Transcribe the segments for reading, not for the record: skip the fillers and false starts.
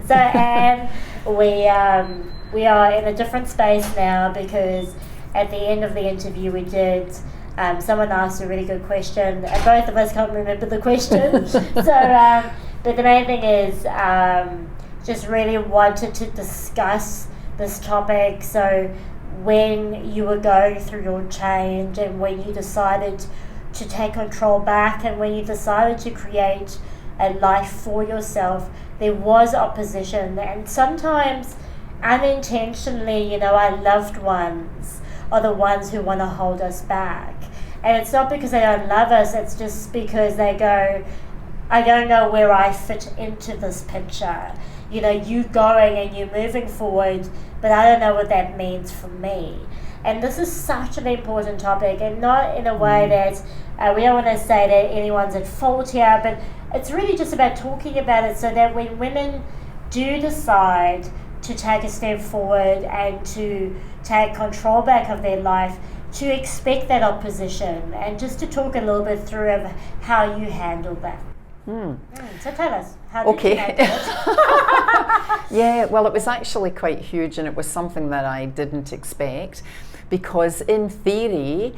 So Anne, we are in a different space now because at the end of the interview we did, someone asked a really good question and both of us can't remember the question. But the main thing is just really wanted to discuss this topic. So when you were going through your change and when you decided to take control back and when you decided to create a life for yourself, there was opposition, and sometimes unintentionally, our loved ones are the ones who want to hold us back. And it's not because they don't love us, it's just because they go, I don't know where I fit into this picture. You going and you moving forward, but I don't know what that means for me. And this is such an important topic, and not in a way that we don't want to say that anyone's at fault here, but it's really just about talking about it so that when women do decide to take a step forward and to take control back of their life, to expect that opposition, and just to talk a little bit through of how you handle that. So tell us, how did you handle it? Yeah, well, it was actually quite huge, and it was something that I didn't expect, because in theory,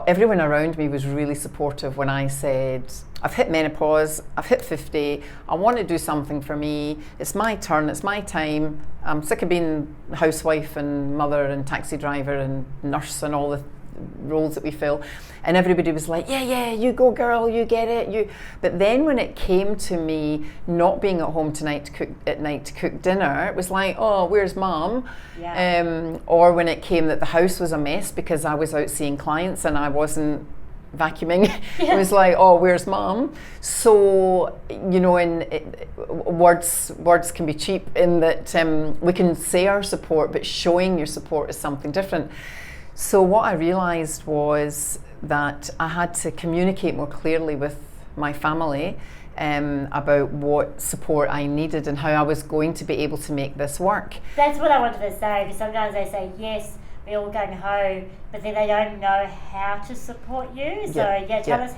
everyone around me was really supportive when I said, I've hit menopause, I've hit 50, I want to do something for me, it's my turn, it's my time, I'm sick of being housewife and mother and taxi driver and nurse and all the roles that we fill. And everybody was like, yeah, you go girl, you get it. But then when it came to me not being at home tonight at night to cook dinner, it was like, oh, where's mom? Yeah. Or when it came that the house was a mess because I was out seeing clients and I wasn't vacuuming, it was like, oh, where's mom? So, words can be cheap in that we can say our support, but showing your support is something different. So what I realised was that I had to communicate more clearly with my family about what support I needed and how I was going to be able to make this work. That's what I wanted to say, because sometimes they say, yes, we're all going home, but then they don't know how to support you. So tell us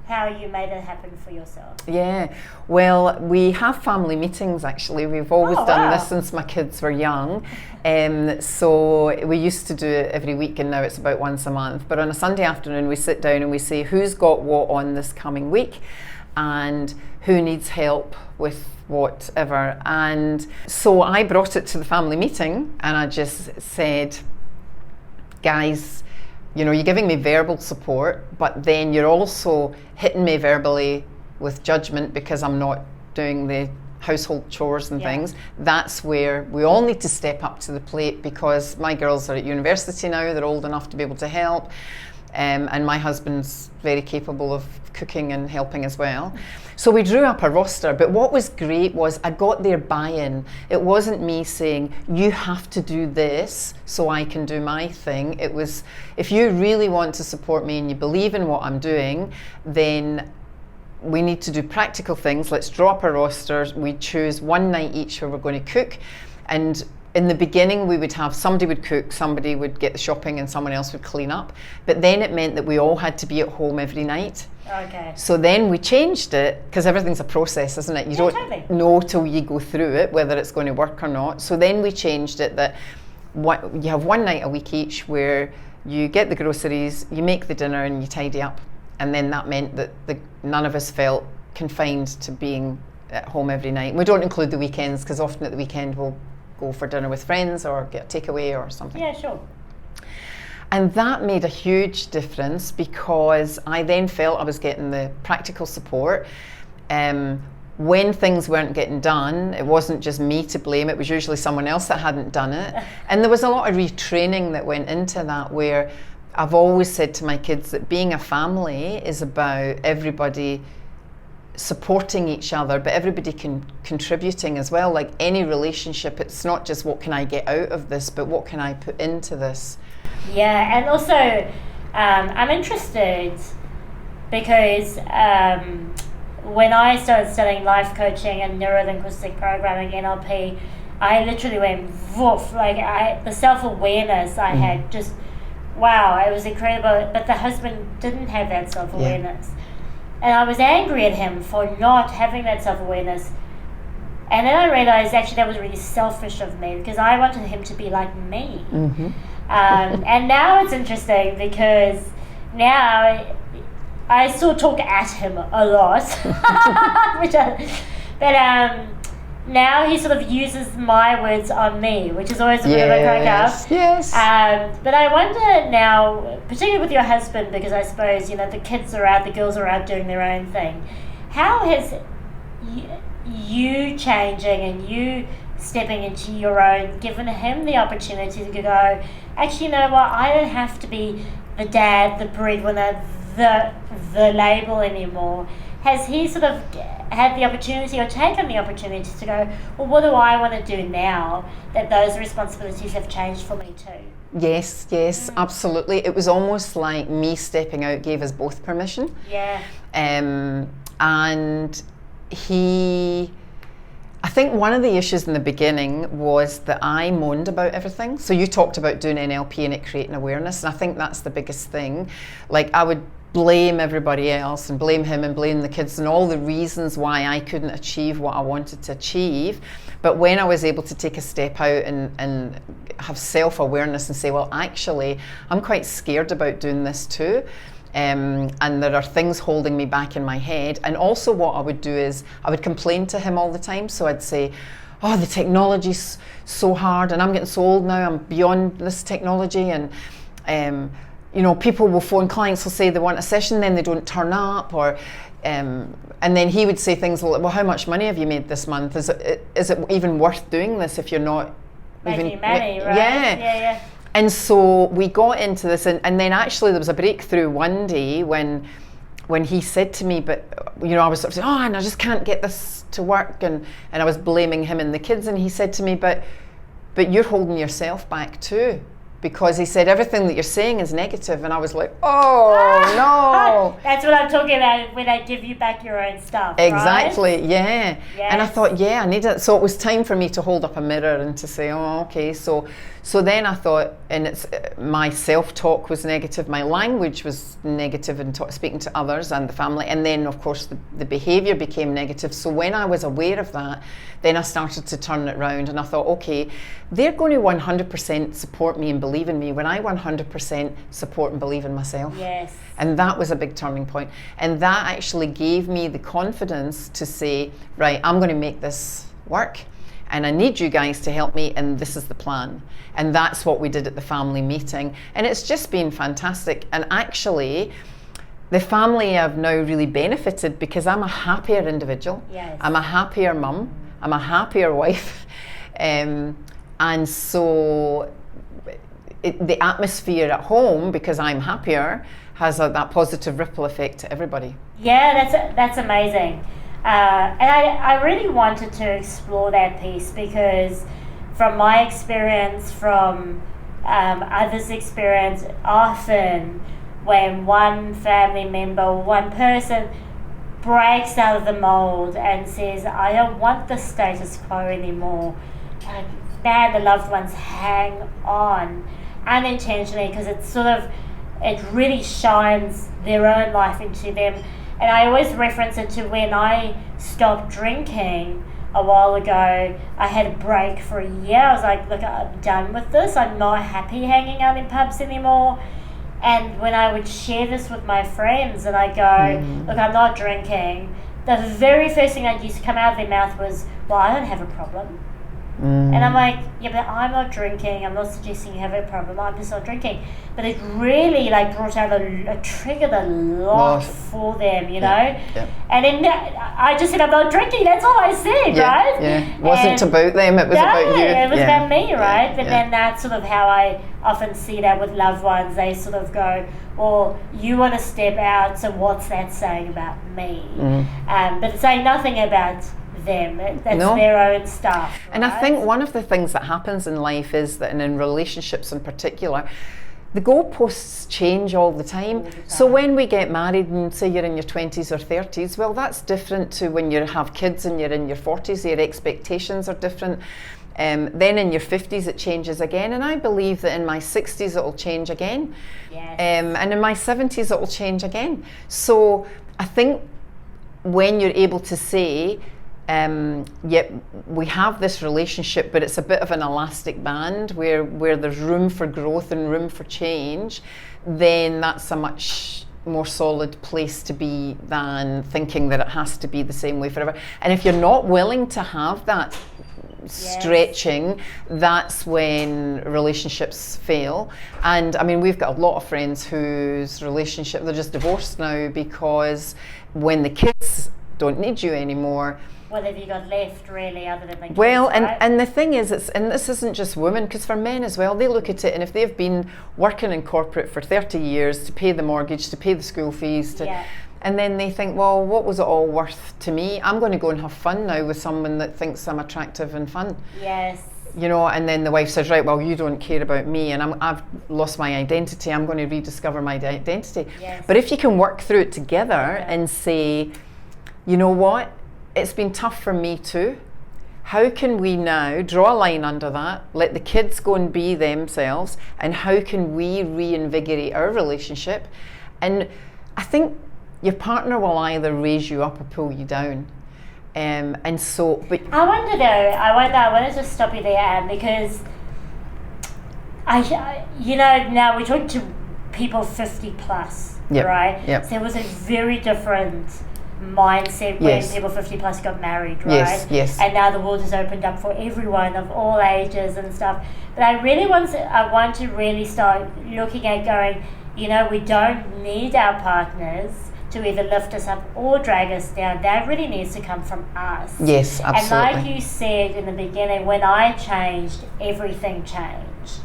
how you made it happen for yourself. Yeah, well, we have family meetings actually. We've always done this since my kids were young. So we used to do it every week, and now it's about once a month. But on a Sunday afternoon, we sit down and we say who's got what on this coming week and who needs help with whatever. And so I brought it to the family meeting and I just said, guys, you're giving me verbal support, but then you're also hitting me verbally with judgment because I'm not doing the household chores and things. That's where we all need to step up to the plate, because my girls are at university now, they're old enough to be able to help, and my husband's very capable of cooking and helping as well. So we drew up a roster, but what was great was I got their buy-in. It wasn't me saying, you have to do this so I can do my thing. It was, if you really want to support me and you believe in what I'm doing, then we need to do practical things. Let's draw up a roster. We choose one night each where we're going to cook. And in the beginning, we would have somebody would cook, somebody would get the shopping, and someone else would clean up. But then it meant that we all had to be at home every night. Okay. So then we changed it, because everything's a process, isn't it? You don't know till you go through it whether it's going to work or not. So then we changed it that you have one night a week each where you get the groceries, you make the dinner, and you tidy up. And then that meant that none of us felt confined to being at home every night. We don't include the weekends, because often at the weekend we'll go for dinner with friends or get a takeaway or something. Yeah, sure. And that made a huge difference, because I then felt I was getting the practical support. When things weren't getting done, it wasn't just me to blame, it was usually someone else that hadn't done it. And there was a lot of retraining that went into that, where I've always said to my kids that being a family is about everybody supporting each other, but everybody contributing as well. Like any relationship, it's not just what can I get out of this, but what can I put into this. Yeah, and also I'm interested because when I started studying life coaching and neuro-linguistic programming, NLP, I literally went woof, the self-awareness I had, just wow, it was incredible. But the husband didn't have that self-awareness. And I was angry at him for not having that self-awareness. And then I realised actually that was really selfish of me because I wanted him to be like me. Mm-hmm. And now it's interesting because now I still talk at him a lot, but now he sort of uses my words on me, which is always a bit of a crack up. Yes. But I wonder now, particularly with your husband, because I suppose, the kids are out, the girls are out doing their own thing. How has you changing and you stepping into your own given him the opportunity to go, actually, you know what, I don't have to be the dad, the breadwinner, the label anymore? Has he sort of had the opportunity or taken the opportunity to go, well, what do I want to do now that those responsibilities have changed for me too? Yes, absolutely. It was almost like me stepping out gave us both permission. Yeah. And I think one of the issues in the beginning was that I moaned about everything. So you talked about doing NLP and it creating awareness, and I think that's the biggest thing. Like, I would blame everybody else and blame him and blame the kids and all the reasons why I couldn't achieve what I wanted to achieve. But when I was able to take a step out and have self-awareness and say, well, actually, I'm quite scared about doing this too. And there are things holding me back in my head. And also what I would do is I would complain to him all the time. So I'd say, oh, the technology's so hard and I'm getting so old now, I'm beyond this technology. And people will phone, clients will say they want a session, then they don't turn up, or and then he would say things like, well, how much money have you made this month? Is it even worth doing this if you're not making money, right? Yeah. And so we got into this, and then actually there was a breakthrough one day when he said to me, but I was sort of saying, oh, and I just can't get this to work, and I was blaming him and the kids, and he said to me, but you're holding yourself back too. Because he said everything that you're saying is negative, and I was like, oh no. That's what I'm talking about when I give you back your own stuff. Exactly, right? yeah. Yes. And I thought, I need it. So it was time for me to hold up a mirror and to say, oh, okay. So then I thought, and my self-talk was negative, my language was negative in speaking to others and the family, and then of course the behaviour became negative. So when I was aware of that, then I started to turn it around, and I thought, okay, they're going to 100% support me and believe in me when I 100% support and believe in myself. Yes. And that was a big turning point. And that actually gave me the confidence to say, right, I'm going to make this work. And I need you guys to help me, and this is the plan. And that's what we did at the family meeting. And it's just been fantastic. And actually, the family have now really benefited because I'm a happier individual. Yes. I'm a happier mum. I'm a happier wife. And so the atmosphere at home, because I'm happier, has that positive ripple effect to everybody. Yeah, that's amazing. And I really wanted to explore that piece because from my experience, from others' experience, often when one family member, one person breaks out of the mold and says, I don't want the status quo anymore, man, the loved ones hang on unintentionally because it really shines their own life into them. And I always reference it to when I stopped drinking a while ago. I had a break for a year. I was like, look, I'm done with this. I'm not happy hanging out in pubs anymore. And when I would share this with my friends and I go, look, I'm not drinking, the very first thing that used to come out of their mouth was, well, I don't have a problem. And I'm like, yeah, but I'm not drinking. I'm not suggesting you have a problem. I'm just not drinking. But it really brought out triggered a lot for them, Yeah. And then I just said, I'm not drinking. That's all I said, right? Yeah. It wasn't about them. It was about you. It was about me, right? Yeah. But then that's sort of how I often see that with loved ones. They sort of go, well, you want to step out, so what's that saying about me? But it's saying nothing about them. That's their own stuff. Right? And I think one of the things that happens in life is that, and in relationships in particular, the goalposts change all the time. So when we get married and say you're in your 20s or 30s, well, that's different to when you have kids and you're in your 40s. Your expectations are different. Then in your 50s it changes again, and I believe that in my 60s it will change again. Yes. And in my 70s it will change again. So I think when you're able to say, yet we have this relationship, but it's a bit of an elastic band where there's room for growth and room for change, then that's a much more solid place to be than thinking that it has to be the same way forever. And if you're not willing to have that stretching, that's when relationships fail. And I mean, we've got a lot of friends whose relationship, they're just divorced now because when the kids don't need you anymore, what have you got left, really, other than the kids, well, right? and the thing is, and this isn't just women, because for men as well, they look at it, and if they've been working in corporate for 30 years to pay the mortgage, to pay the school fees, and then they think, well, what was it all worth to me? I'm going to go and have fun now with someone that thinks I'm attractive and fun. Yes. You know, and then the wife says, right, well, you don't care about me, and I've lost my identity. I'm going to rediscover my identity. Yes. But if you can work through it together and say, you know what? It's been tough for me too. How can we now draw a line under that, let the kids go and be themselves, and how can we reinvigorate our relationship? And I think your partner will either raise you up or pull you down. And so, but I wonder though, I want to just stop you there, Anne, because now we talk to people 50 plus, right? Yep. So there was a very different mindset when people 50 plus got married, right? Yes. And now the world has opened up for everyone of all ages and stuff. But I want to really start looking at going, we don't need our partners to either lift us up or drag us down. That really needs to come from us. Yes, absolutely. And like you said in the beginning, when I changed, everything changed.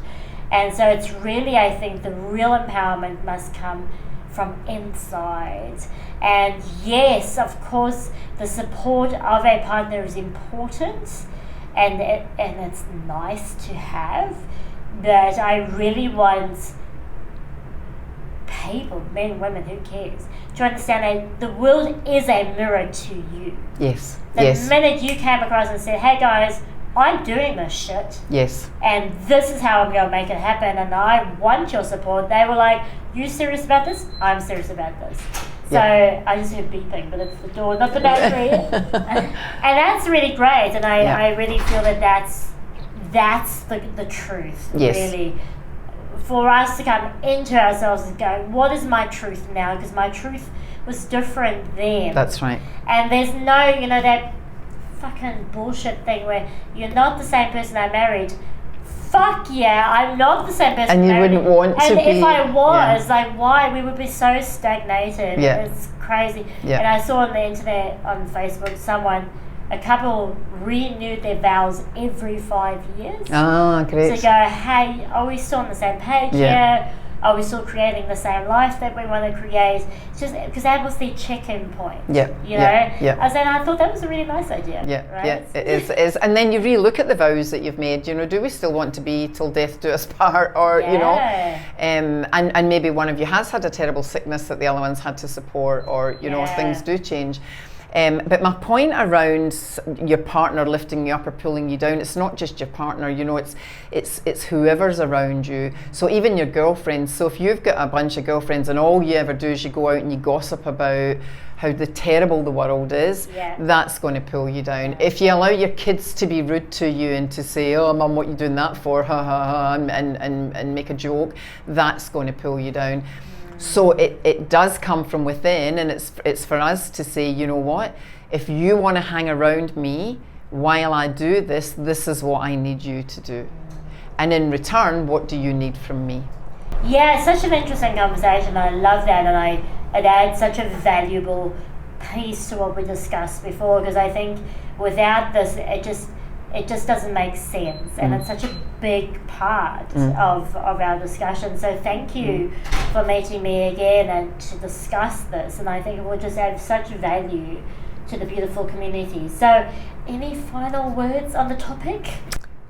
And so it's really, I think, the real empowerment must come from inside. And yes, of course, the support of a partner is important, and it's nice to have, but I really want people, men, women, who cares, to understand that the world is a mirror to you. Yes. The minute you came across and said, hey guys, I'm doing this shit. Yes. And this is how I'm going to make it happen, and I want your support. They were like, you serious about this? I'm serious about this. So I just heard beeping, but it's the door, not the battery. And that's really great, and I really feel that that's the truth, really. For us to come into ourselves and go, what is my truth now? Because my truth was different then. That's right. And there's no, that fucking bullshit thing where you're not the same person I married. Fuck yeah, I'm not the same person. And you wouldn't want to be. And if I was, like, why? We would be so stagnated. Yeah. It's crazy. Yeah. And I saw on the internet, on Facebook, a couple renewed their vows every 5 years. Ah, great. To go, hey, are we still on the same page here? Are we still creating the same life that we want to create? It's just because that was the check-in point. I thought that was a really nice idea. Right? It is. And then you re-look at the vows that you've made. Do we still want to be till death do us part, or and maybe one of you has had a terrible sickness that the other one's had to support, or things do change. But my point around your partner lifting you up or pulling you down, it's not just your partner, it's whoever's around you. So even your girlfriends. So if you've got a bunch of girlfriends and all you ever do is you go out and you gossip about how terrible the world is, that's going to pull you down. If you allow your kids to be rude to you and to say, oh mum, what are you doing that for, ha ha ha, and make a joke, that's going to pull you down. So it does come from within, and it's for us to say, you know what, if you want to hang around me while I do this, this is what I need you to do. And in return, what do you need from me? Yeah, it's such an interesting conversation. I love that, and it adds such a valuable piece to what we discussed before, because I think without this, it just doesn't make sense, and it's such a big part of our discussion. So thank you for meeting me again and to discuss this, and I think it will just add such value to the beautiful community. So any final words on the topic?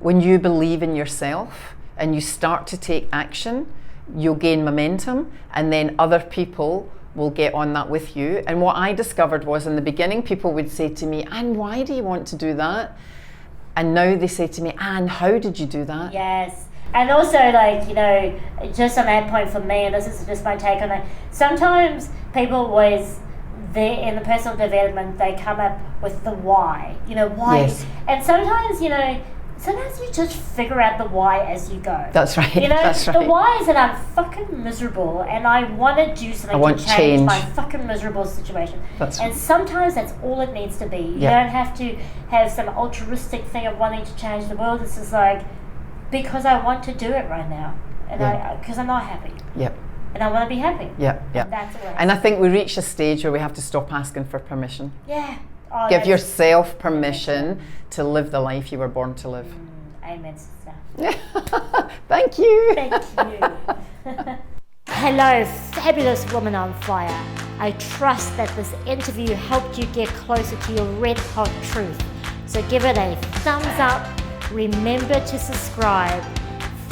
When you believe in yourself and you start to take action, you'll gain momentum, and then other people will get on that with you. And what I discovered was, in the beginning, people would say to me, Anne, why do you want to do that? And now they say to me, Anne, how did you do that? Yes. And also, just on that point for me, and this is just my take on it, sometimes people always, in the personal development, they come up with the why. Why? Yes. And sometimes, sometimes you just figure out the why as you go. That's right. That's right. The why is that I'm fucking miserable and I want to do something to change my fucking miserable situation. And sometimes that's all it needs to be. You don't have to have some altruistic thing of wanting to change the world. It's just like, because I want to do it right now. And because I'm not happy. Yep. And I want to be happy. Yeah. That's all. And I think we reach a stage where we have to stop asking for permission. Yeah. Oh, give yourself permission to live the life you were born to live. Amen, sister. Thank you. Thank you. Hello, fabulous woman on fire. I trust that this interview helped you get closer to your red hot truth. So give it a thumbs up. Remember to subscribe.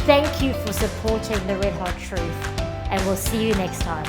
Thank you for supporting the Red Hot Truth. And we'll see you next time.